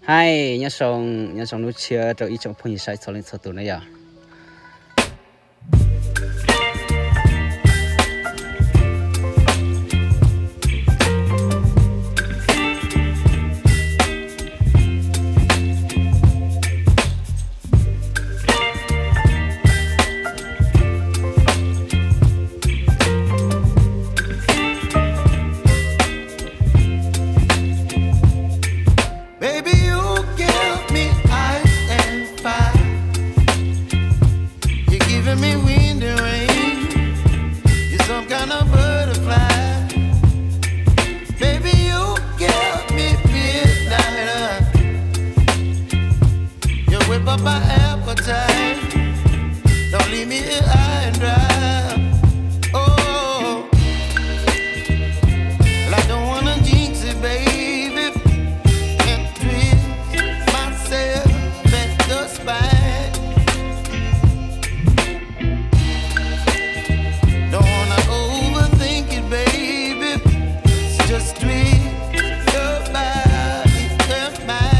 hai nhá sông nó chia cho ít trong phong sai sau lên sau tụi này à my appetite. Don't leave me here high and dry. Oh, well, I don't wanna jinx it, baby, and twist myself at the spine. Don't wanna overthink it, baby. It's just twist your body and mine.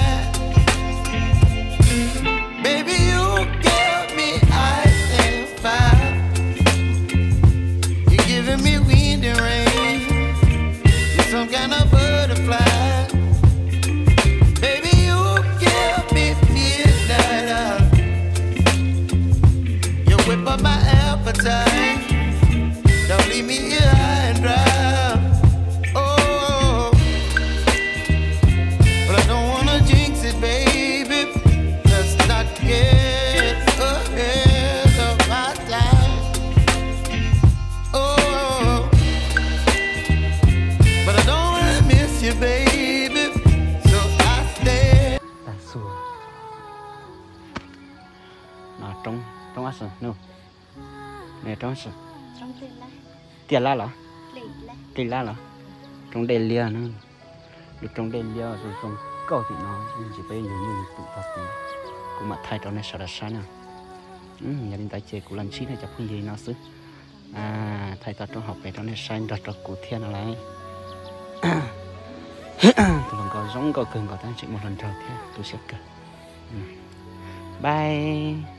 Some kind of butterfly. Baby, you give me midnight. You whip up my appetite. Don't leave me here high and dry. Oh, but I don't wanna jinx it, baby. Let's not get ahead of my time. Oh, but I don't wanna miss you, baby, so I stay. ta xua nó trong ăn sườn nè nè trong sườn trong tiền la là lì tiền la là trong đèn lia nữa được trong đèn lia rồi trong câu thì nó chỉ bây giờ như tụ tập thì cũng mà thay trong này sao là sao nè nhà đình tài chế của lần chín này chắc không gì nó xứ thay ta trong học về trong này sai đặt trong cụ thiên lại tụi mình có giống có cần có ta chỉ một lần đầu thế tôi sẽ cần bye.